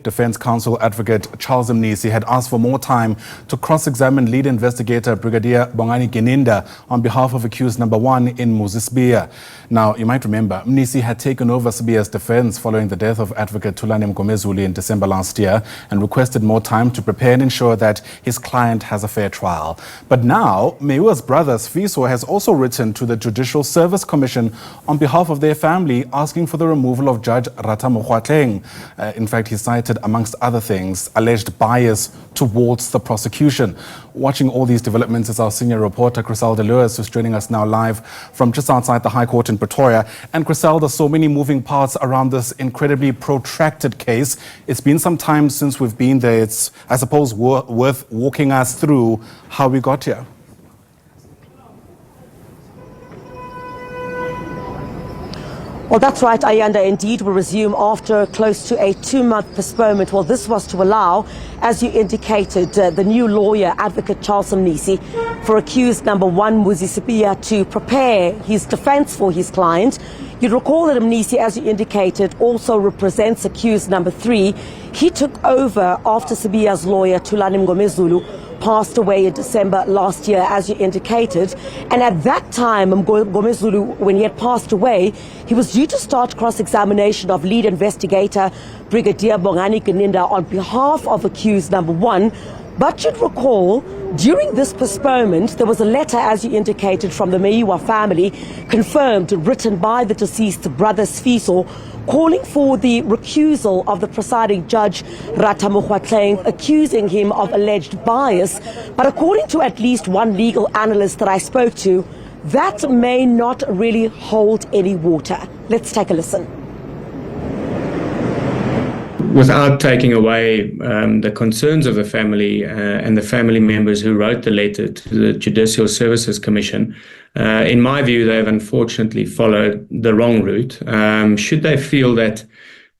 Defense Counsel Advocate Charles Mnisi had asked for more time to cross-examine lead investigator Brigadier Bongani Gininda on behalf of accused number 1 in Muzi Sibiya. Now, you might remember, Mnisi had taken over Sibiya's defense following the death of Advocate Thulani Mngomezulu in December last year and requested more time to prepare and ensure that his client has a fair trial. But now, Meyiwa's brother Sifiso has also written to the Judicial Service Commission on behalf of their family, asking for the removal of Judge Ratha Mokgoatlheng. In fact, he cited, amongst other things, alleged bias towards the prosecution. Watching all these developments is our senior reporter, Chriselda, who's joining us now live from just outside the High Court in Pretoria. And Chriselda, so many moving parts around this incredibly protracted case. It's been some time since we've been there. It's, I suppose, worth walking us through how we got here. Well, that's right, Ayanda. Indeed, will resume after close to a 2-month postponement. Well, this was to allow, as you indicated, the new lawyer, Advocate Charles Mnisi, for accused number 1, Muzi Sibiya, to prepare his defense for his client. You'd recall that Mnisi, as you indicated, also represents accused number 3. He took over after Sibiya's lawyer, Thulani Mngomezulu, passed away in December last year, as you indicated. And at that time, Mngomezulu, when he had passed away, he was due to start cross-examination of lead investigator Brigadier Bongani Gininda on behalf of accused number 1. But you'd recall, during this postponement, there was a letter, as you indicated, from the Meyiwa family, confirmed, written by the deceased brother Sifiso, calling for the recusal of the presiding judge, Ratha Mokgoatlheng, accusing him of alleged bias. But according to at least one legal analyst that I spoke to, that may not really hold any water. Let's take a listen. Without taking away the concerns of the family and the family members who wrote the letter to the Judicial Services Commission, in my view, they have unfortunately followed the wrong route. Should they feel that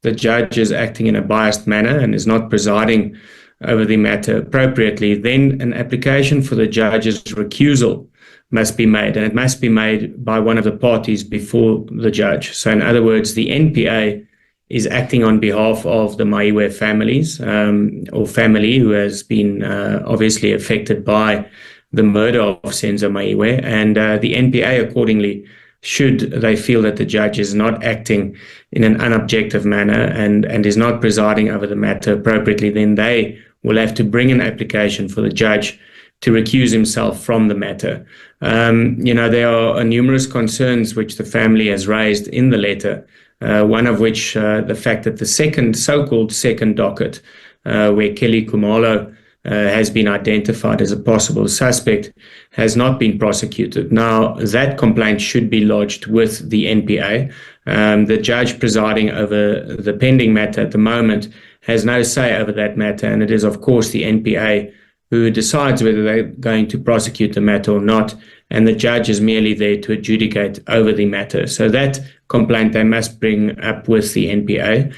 the judge is acting in a biased manner and is not presiding over the matter appropriately, then an application for the judge's recusal must be made, and it must be made by one of the parties before the judge. So in other words, the NPA is acting on behalf of the Meyiwa families or family who has been obviously affected by the murder of Senzo Meyiwa, and the NPA accordingly, should they feel that the judge is not acting in an unobjective manner and is not presiding over the matter appropriately, then they will have to bring an application for the judge to recuse himself from the matter. There are numerous concerns which the family has raised in the letter. One of which, the fact that the so-called second docket, where Kelly Khumalo has been identified as a possible suspect, has not been prosecuted. Now, that complaint should be lodged with the NPA. The judge presiding over the pending matter at the moment has no say over that matter, and it is, of course, the NPA who decides whether they're going to prosecute the matter or not, and the judge is merely there to adjudicate over the matter. So that complaint they must bring up with the NPA.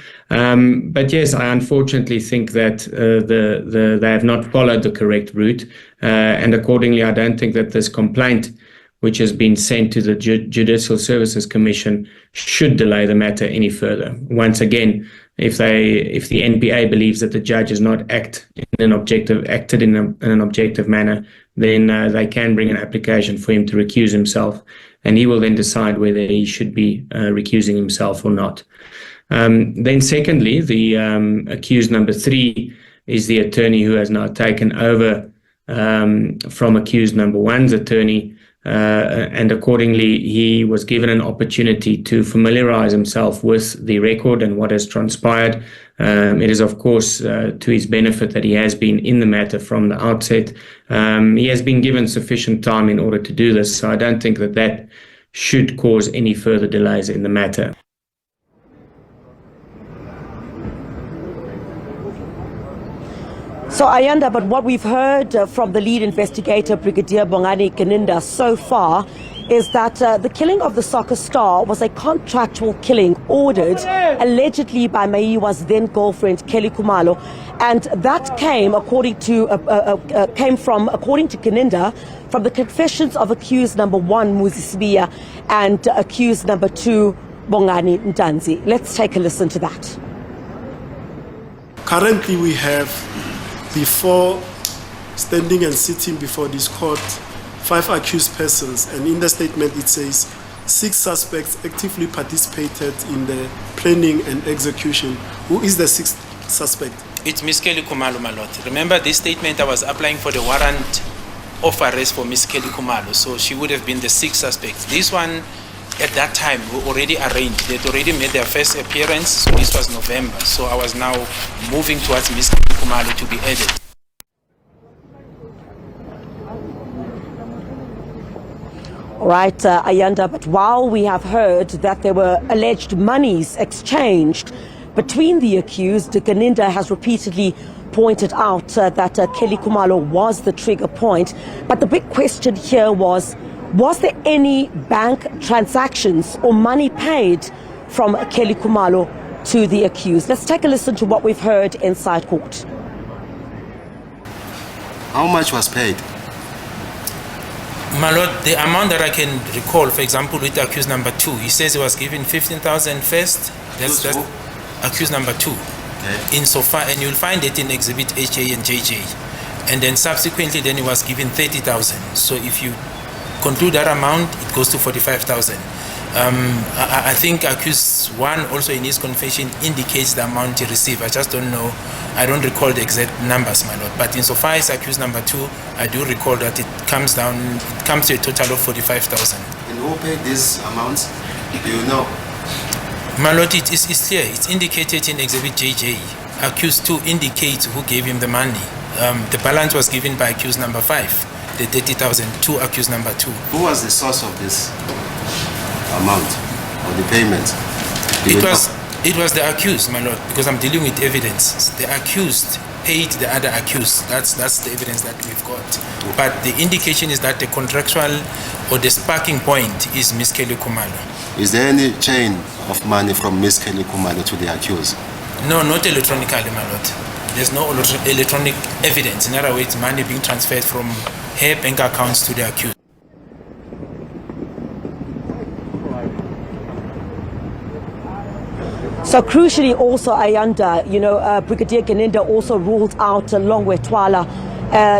But yes, I unfortunately think that they have not followed the correct route, and accordingly, I don't think that this complaint, which has been sent to the Judicial Services Commission, should delay the matter any further. Once again, if the NPA believes that the judge has not acted in an objective manner, then they can bring an application for him to recuse himself, and he will then decide whether he should be recusing himself or not. Then secondly, the accused number 3 is the attorney who has now taken over from accused number 1's attorney, and accordingly he was given an opportunity to familiarize himself with the record and what has transpired. It is, of course, to his benefit that he has been in the matter from the outset. He has been given sufficient time in order to do this, so I don't think that should cause any further delays in the matter. So, Ayanda, but what we've heard from the lead investigator, Brigadier Bongani Gininda, so far is that the killing of the soccer star was a contractual killing ordered allegedly by Meyiwa's then-girlfriend, Kelly Khumalo. And that came, according to Gininda, from the confessions of accused number 1, Muzi Sibiya, and accused number 2, Bongani Ntanzi. Let's take a listen to that. Currently, we have, before standing and sitting before this court, 5 accused persons, and in the statement it says 6 suspects actively participated in the planning and execution. Who is the 6th suspect? It's Ms. Kelly Khumalo, my lord. Remember this statement, I was applying for the warrant of arrest for Ms. Kelly Khumalo, so she would have been the 6th suspect. This one, at that time, we already arranged. They'd already made their first appearance, so this was November. So I was now moving towards Ms. Kelly Khumalo to be added. All right, Ayanda, but while we have heard that there were alleged monies exchanged between the accused, Gininda has repeatedly pointed out that Kelly Khumalo was the trigger point. But the big question here was there any bank transactions or money paid from Kelly Khumalo to the accused? Let's take a listen to what we've heard inside court. How much was paid? My lord, the amount that I can recall, for example, with the accused number 2, he says he was given 15,000 first. That's accused number 2. Okay. Insofar, and you'll find it in Exhibit HA and JJ. And then subsequently, then he was given 30,000. So if you conclude that amount, it goes to 45,000. I think accused 1 also in his confession indicates the amount he received. I just don't know. I don't recall the exact numbers, my lord. But insofar as accused number 2, I do recall that it comes to a total of 45,000. And who paid these amounts? Do you know? My lord, it is clear. It's indicated in Exhibit JJ. Accused 2 indicates who gave him the money. The balance was given by accused number 5, the 30,000 to accused number 2. Who was the source of this amount or the payment? It was the accused, my lord, because I'm dealing with evidence. The accused paid the other accused. That's the evidence that we've got. But the indication is that the contractual or the sparking point is Ms. Kelly Khumalo. Is there any chain of money from Ms. Kelly Khumalo to the accused? No, not electronically, my lord. There's no electronic evidence. In other words, money being transferred from her bank accounts to the accused. So crucially also, Ayanda, Brigadier Gininda also ruled out Longwe Twala,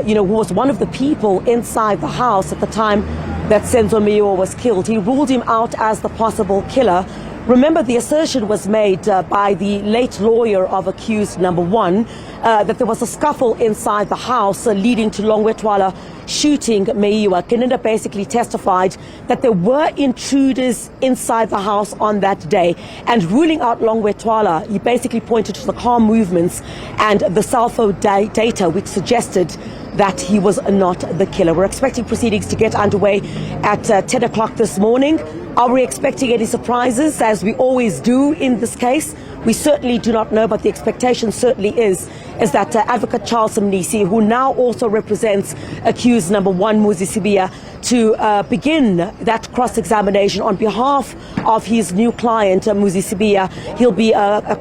who was one of the people inside the house at the time that Senzo Meyiwa was killed. He ruled him out as the possible killer. Remember, the assertion was made by the late lawyer of accused number 1 that there was a scuffle inside the house leading to Longwe Twala shooting Meyiwa. Gininda basically testified that there were intruders inside the house on that day, and ruling out Longwe Twala, he basically pointed to the car movements and the cell phone data which suggested that he was not the killer. We're expecting proceedings to get underway at 10 o'clock this morning. Are we expecting any surprises, as we always do in this case? We certainly do not know, but the expectation certainly is that Advocate Charles Mnisi, who now also represents accused number 1, Muzi Sibiya, to begin that cross-examination on behalf of his new client, Muzi Sibiya. He'll be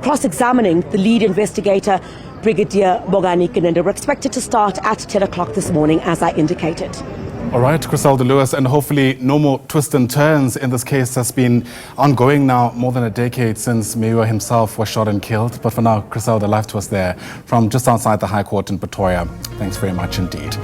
cross-examining the lead investigator, Brigadier Bongani Gininda. We're expected to start at 10 o'clock this morning, as I indicated. All right, Chriselda Lewis, and hopefully no more twists and turns in this case that's been ongoing now more than a decade since Meyiwa himself was shot and killed. But for now, Chriselda, live to us there from just outside the High Court in Pretoria. Thanks very much indeed.